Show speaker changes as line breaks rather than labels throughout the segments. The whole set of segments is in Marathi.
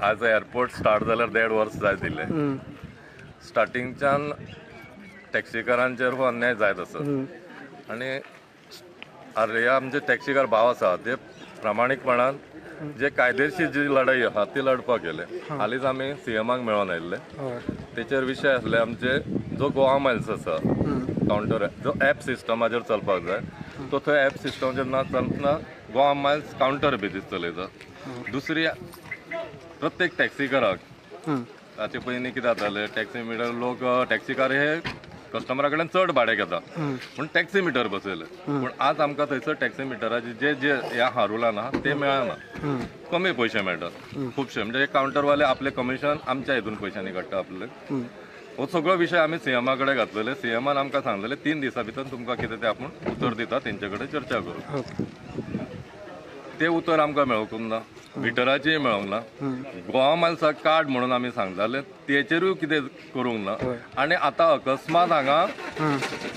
आज एअरपोर्ट स्टार्ट जाल्यार 1.5 वर्स जाय दिले. स्टार्टिंगच्यान टॅक्सीकारांचेर हो अन्याय जायत आसा आनी हे आमचे टॅक्सीकार भाव आसा ते प्रामाणीकपणान जे कायदेशीर जी लढाई आहा ती लढपाक गेले. हालींच आमी सीएमाक मेळोन आयिल्ले. तेचेर विशय आसले आमचे जो गोवा मायल्स आसा कावंटर जो ॲप सिस्टमाचेर चलपाक जाय तो थंय ॲप सिस्टमाचेर ना चलतना गोवा मायल्स कावंटर बी चलयता. दुसरी प्रत्येक टॅक्सीकाराक हाचे पयलीं कितें जातालें टॅक्सी मिटर लोक टॅक्सीकार हे कस्टमरा कडल्यान चड भाडें घेता पूण टॅक्सी मिटर बसयले. पूण आज आमकां थंयसर टॅक्सी मिटराचे जे जे ह्या हारुलान आहा ते मेळना. कमी पयशे मेळटात खुबशे म्हणजे कावंटरवाले आपले कमिशन आमच्या हितून पयशांनी काडटा आपले. हो सगळो विशय आमी सीएमा कडेन घातलेले. सीएमान आमकां सांगलेले 3 दिसां भितर तुमकां कितें तें आपूण उतर दिता तेंचे कडेन चर्चा करूं. ते उतर आमकां मेळोकूंक ना. मिटराचेय मेळोंक ना. गोवा मायल्साक कार्ड म्हणून आमी सांगताले तेचेरूय कितें करूंक ना. आनी आतां अकस्मात हांगा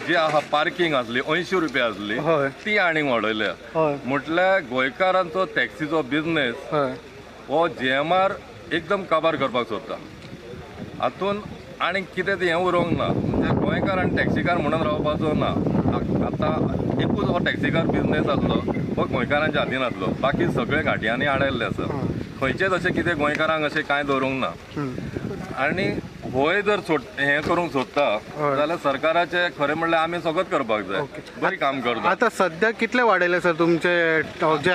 जी आहा पार्किंग आसली 80 रुपया आसली ती आनीक वाडयल्या. म्हटल्यार गोंयकारांचो टॅक्सीचो बिझनेस हो जीएमआर एकदम काबार करपाक सोदता. हातून आनी कितें हें उरोवंक ना. म्हणजे गोंयकार आनी टॅक्सीकार म्हणून रावपाचो ना. आतां एकूच हो टॅक्सीकार बिझनेस आसलो हो गोंयकारांच्या हातीन आसलो. बाकी सगळे घांट्यांनी आडायल्ले आसा. खंयचेच अशें कितें गोंयकारांक अशें कांय दवरूंक ना. आनी होय जर हें करूंक सोदता जाल्यार सरकाराचे खरें म्हणल्यार आमी सगळंच करपाक जाय. बरी काम करता.
आता सध्या कितले वाडयले सर तुमचे जे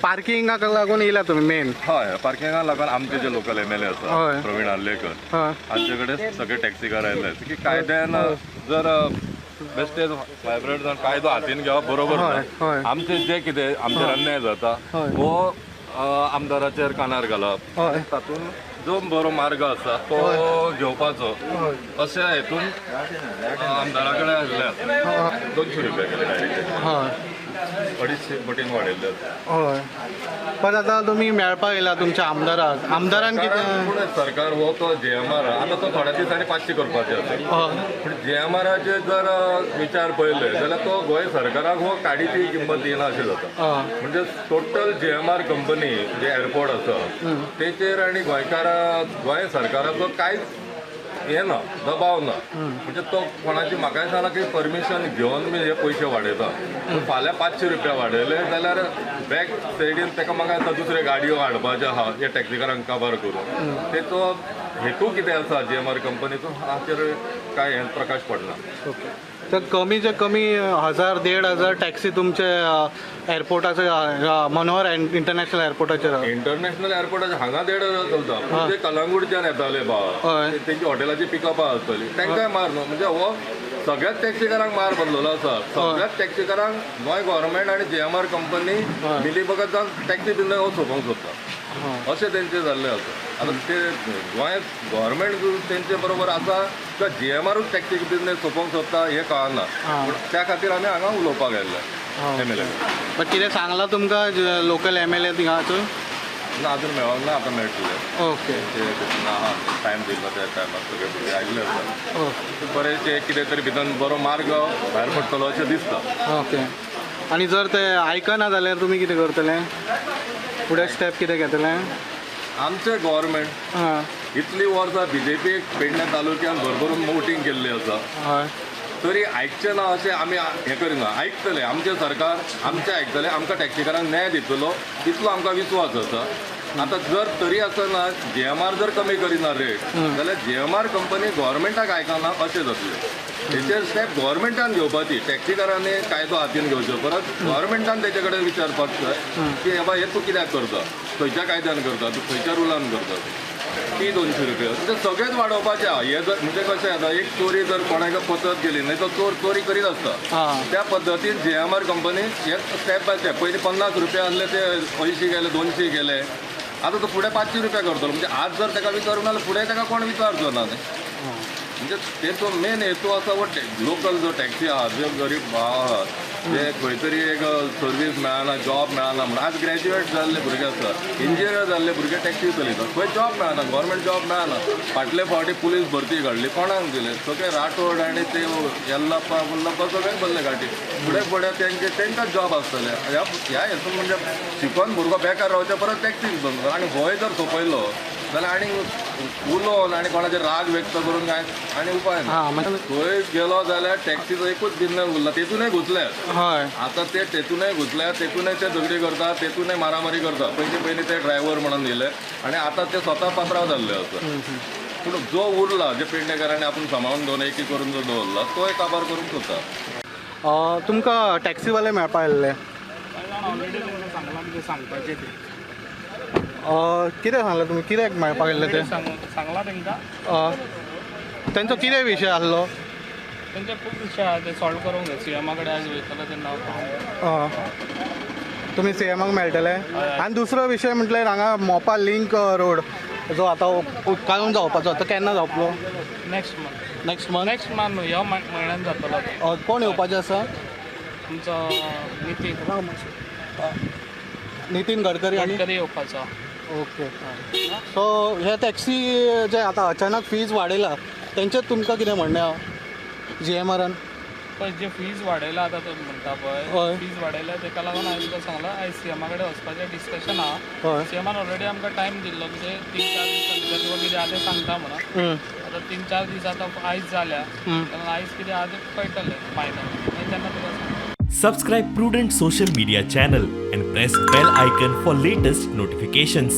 पार्किंगाक लागून येयला तुमी मेन?
हय पार्किंगाक लागून आमचे जे लोकल एमएलए आसा प्रवीण आर्लेकर हांचे कडेन सगळे टॅक्सीकार आयले की कायद्यान जर बेस्टेज वायब्रेट जावन कायदो हातीन घेवप बरोबर ना. आमचे जे कितें आमचेर अन्याय जाता हो आमदाराचेर कानार घालप तातूंत जो बरो मार्ग आसा तो घेवपाचो अशें हेतून आमदारा कडेन आसले. 200 रुपया केले डायरेक्ट 250 पटीन वाडयल्ले.
हय पण आता तुम्ही मेळपाक येयला तुमच्या आमदारान कितें
सरकार हो तो जीएमआर आतां तो थोड्या दिसांनी 500 करपाचे आसा. पूण जीएमआराचे जर विचार पळयले जाल्यार तो गोंय सरकाराक हो काडीची किंमत दिना अशें जाता. म्हणजे टोटल जीएमआर कंपनी जे एअरपोर्ट आसा तेचेर आनी गोंय सरकाराचो कांयच हे ना दबाव ना. म्हणजे तो कोणाची म्हाका सांगला की परमिशन घेवन मी हे पयशे वाडयता. फाल्यां 500 रुपया वाडयले जाल्यार बॅक सायडीन ताका म्हाका दुसरे गाडयो हाडपाचे आहा हे टॅक्सीकारांक काबार करून तेचो हेतू कितें आसा जीएमआर कंपनीचो हाचेर कांय हे प्रकाश पडना.
तर कमीचे कमी 1000-1500 टॅक्सी तुमचे एअरपोर्टाचे मनोहर इंटरनॅशनल एअरपोर्टाचेर
इंटरनॅशनल एअरपोर्टाचेर हांगा 150 चलता. ते कलंगूटच्यान येताले तेंची हॉटेलाची पिकअपां आसतली तांकांय मार न्हू. म्हणजे हो सगळ्याच टॅक्सीकारांक मार बसलेलो आसा. सगळ्याच टॅक्सीकारांक गोंय गव्हर्मेंट आनी जीएमआर कंपनी मिली बगत जावन टॅक्सी बिझनेस हो सोंपोवंक सोदता अशें तेंचें जाल्लें आसा. आतां ते गोंय गव्हर्मेंट तेंचे बरोबर आसा किंवा जीएमआरूच टॅक्सी बिझनेस सोंपोवंक सोदता हें कळना. पूण त्या खातीर आमी हांगा उलोवपाक आयिल्ले एमएलए.
पण कितें सांगलां तुमकां लोकल एमएलए थिंगाचो?
ना अजून मेळोंक ना. आतां मेळटले.
ओके
टायम दिलो त्या टायमार सगळे भुरगे आयिल्ले आसा. बरेचशे कितें तरी भितर बरो मार्ग भायर पडटलो अशें दिसता.
ओके आनी जर ते आयकना जाल्यार तुमी कितें करतले? फुडें स्टेप कितें घेतले?
आमचे गव्हर्मेंट इतली वर्सां बीजेपी पेडणे तालुक्यान भरभरून वोटींग केल्ली आसा तरी आयकचे ना अशें आमी हें करिना. आयकतले आमचें सरकार आमचें आयकतलें आमकां टॅक्सीकारांक न्याय दितलो इतलो आमकां विस्वास आसा. आतां जर तरी आसतना जीएमआर जर कमी करिना रेट जाल्यार जीएमआर कंपनी गव्हर्मेंटाक आयकना अशें जातलें. तेचेर स्टेप गव्हर्मेंटान घेवपाची. टॅक्सीकारांनी कायदो हातीन घेवचो परत गव्हर्मेंटान तेचे कडेन विचारपाक जाय की बाबा हे तूं कित्याक करता खंयच्या कायद्यान करता तूं खंयच्या रुलान करता ती 200 रुपया. म्हणजे सगळेंच वाडोवपाचें आहा. हे जर म्हणजे कशें जाता एक चोरी जर कोणाक पचत गेली न्हय तो चोर चोरी करीत आसता त्या पद्दतीन जीएमआर कंपनी हे स्टेप बाय स्टेप पयलीं 50 रुपया आसले ते 80 गेले 200 गेले. आतां तो फुडें 500 रुपया करतलो. म्हणजे आज जर ताका विचारूं नाल्यार फुडें ताका कोण विचारचो ना न्ही. म्हणजे तेचो मेन हेतू आसा वो लोकल जो टॅक्सी आहा जे गरीब भाव आहात जे खंय तरी एक सर्वीस मेळना जॉब मेळना म्हणून आज ग्रॅज्युएट जाल्ले भुरगे आसा इंजिनियर जाल्ले भुरगे टॅक्सी चलयतात खंय जॉब मेळना गव्हर्मेंट जॉब मेळना फाटले फावटी पुलीस भरती काडली कोणाक दिले सगळे राठोड आनी ते येल्लप्पा मुल्लप्पा सगळे बसले घाटी फुडें फुडें तेंकां जॉब आसतले ह्या हेतून म्हणजे शिकून भुरगो बेकार रावचे परत टॅक्सीक बंद आनी भंय जर सोंपयलो जाल्यार आनी उलोवन आनी कोणाचे राग व्यक्त करून काय आनी उपाय ना
हां म्हणजे
थंय गेलो जाल्यार टॅक्सीचो एकूच बिझनस उरला तेतूनय घुसले
हय
आता ते तेतूनय घुसल्या तेतूनय ते झगडी करतात तेतूनय मारामारी करतात पयलीं ते ड्रायव्हर म्हणून दिले आणि आता ते स्वता पात्रांव जाल्ले असं पूण जो उरला जे पेडणेकारांनी आपण सांबाळून घेवन एकी करून जो दवरला तोय काबार करून सोदता
तुमकां टॅक्सीवाले मेळपा आयल्ले
ऑलरेडी तांकां सांगलां म्हणजे सांगपाचें तें
कितें सांगलें तुमी कित्याक मेळपाक आयल्ले ते
सांगलां तांकां
तेंचो कितें विशय आसलो
तेंचे खूब विशय आहा ते सॉल्व करूंक जाय सीएमा कडेन आज वयतलो तेन्ना
तुमी सीएमाक मेळटले आनी दुसरो विशय म्हटल्यार हांगा मोपा लिंक रोड जो आतां उदकाळून जावपाचो तो केन्ना जावपलो
next month
next month
next month ह्या म्हयन्यान जातलो तो
कोण येवपाचें आसा
तुमचो
नितीन गडकरी आनी
गडकरी येवपाचो
ओके सो हे टॅक्सी जे आतां अचानक फीज वाडयला तेंचेर तुमकां कितें म्हणणें आहा GMRन
पळय जे फीज वाडयला आतां तो म्हणटा
हय.
पळय फीज वाडयल्या तेका लागून हांवें तुका सांगलां आयज सीएमा कडेन वचपाचें डिस्कशन आहा
हय
सीएमान ऑलरेडी आमकां टायम दिल्लो म्हणजे 3-4 दिसां भितर किंवा कितें आहा तें सांगता म्हणून आतां 3-4 दीस आतां आयज जाल्या तेन्ना आयज कितें आहा तें कळटलें फायनल मागीर तेन्ना तुका सांगता
Subscribe Prudent social media channel and press bell icon for latest notifications.